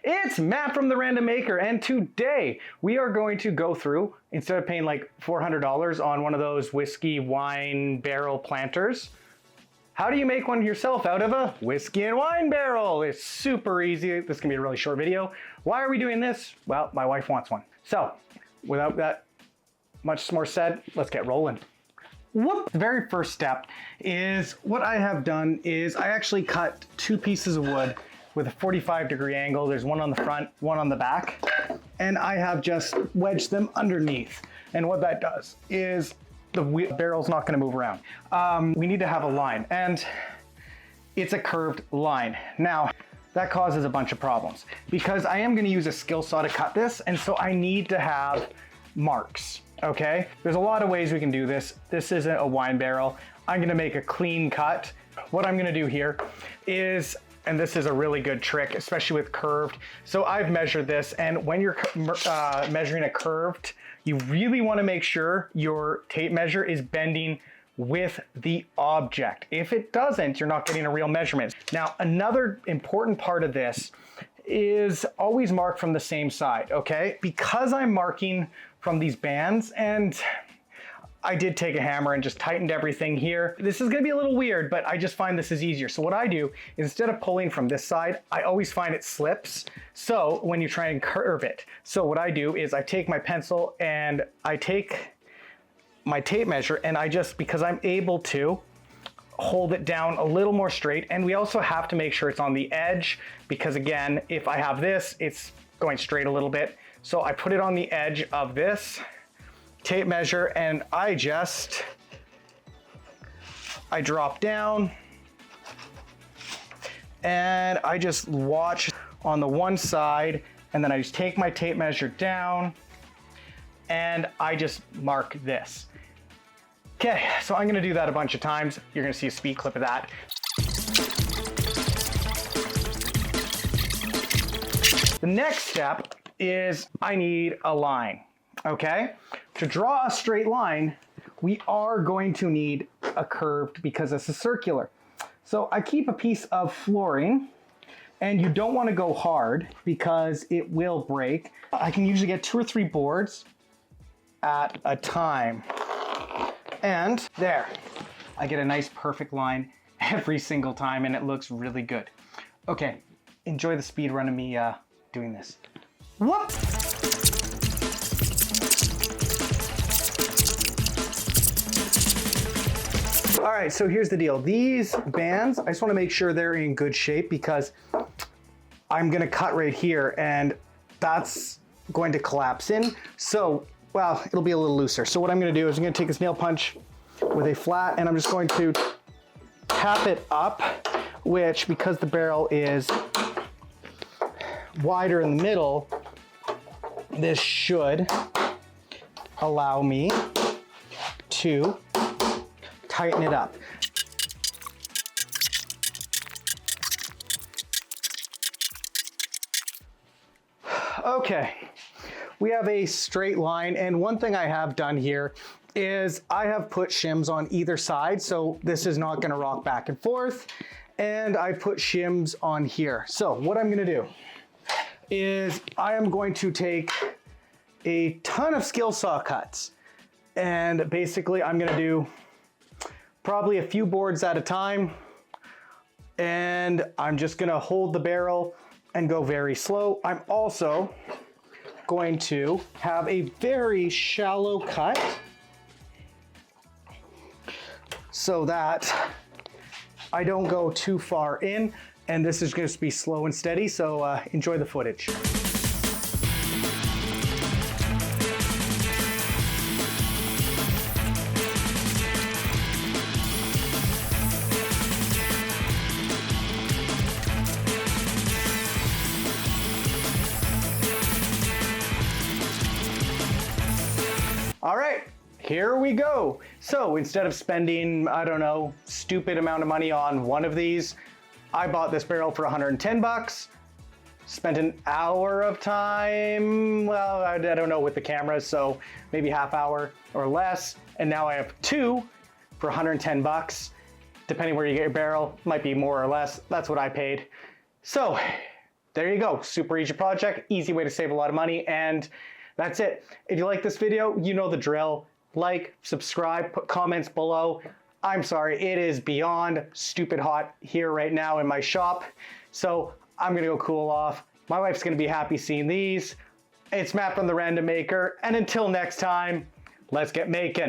It's Matt from The Random Maker, and today we are going to go through, instead of paying like $400 on one of those whiskey wine barrel planters, how do you make one yourself out of a whiskey and wine barrel? It's super easy. This can be a really short video. Why are we doing this? Well, my wife wants one. So, without that much more said, let's get rolling. Whoop! The very first step is, what I have done is I actually cut two pieces of wood with a 45-degree angle. There's one on the front, one on the back, and I have just wedged them underneath. And what that does is the barrel's not gonna move around. We need to have a line, and it's a curved line. Now, that causes a bunch of problems because I am gonna use a skill saw to cut this, and so I need to have marks, okay? There's a lot of ways we can do this. This isn't a wine barrel. I'm gonna make a clean cut. What I'm gonna do here is, and this is a really good trick, especially with curved. So I've measured this, and when you're measuring a curved, you really wanna make sure your tape measure is bending with the object. If it doesn't, you're not getting a real measurement. Now, another important part of this is always mark from the same side, okay? Because I'm marking from these bands, and I did take a hammer and just tightened everything here. This is gonna be a little weird, but I just find this is easier. So what I do, instead of pulling from this side, I always find it slips. So when you try and curve it. So what I do is I take my pencil and I take my tape measure, and I just, because I'm able to, hold it down a little more straight. And we also have to make sure it's on the edge, because again, if I have this, it's going straight a little bit. So I put it on the edge of this tape measure, and I drop down, and I just watch on the one side, and then I just take my tape measure down, and I just mark this. Okay, so I'm gonna do that a bunch of times. You're gonna see a speed clip of that. The next step is I need a line, okay? To draw a straight line, we are going to need a curved, because this is circular. So I keep a piece of flooring, and you don't want to go hard because it will break. I can usually get 2 or 3 boards at a time. And there, I get a nice perfect line every single time, and it looks really good. Okay, enjoy the speed run of me doing this. Whoop! All right, so here's the deal. These bands, I just wanna make sure they're in good shape, because I'm gonna cut right here, and that's going to collapse in. So, well, it'll be a little looser. So what I'm gonna do is I'm gonna take this nail punch with a flat, and I'm just going to tap it up, which, because the barrel is wider in the middle, this should allow me to tighten it up. Okay, we have a straight line, and one thing I have done here is I have put shims on either side, so this is not gonna rock back and forth, and I put shims on here. So what I'm gonna do is I am going to take a ton of skill saw cuts, and basically I'm gonna do probably a few boards at a time, and I'm just gonna hold the barrel and go very slow. I'm also going to have a very shallow cut so that I don't go too far in, and this is going to be slow and steady, so enjoy the footage. All right, here we go. So instead of spending, I don't know, stupid amount of money on one of these, I bought this barrel for 110 bucks, spent an hour of time, well, I don't know with the cameras, so maybe half hour or less, and now I have 2 for 110 bucks. Depending where you get your barrel, might be more or less. That's what I paid. So there you go. Super easy project, easy way to save a lot of money, and that's it. If you like this video, you know the drill. Like, subscribe, put comments below. I'm sorry, it is beyond stupid hot here right now in my shop. So I'm gonna go cool off. My wife's gonna be happy seeing these. It's Matt from the Random Maker, and until next time, let's get making.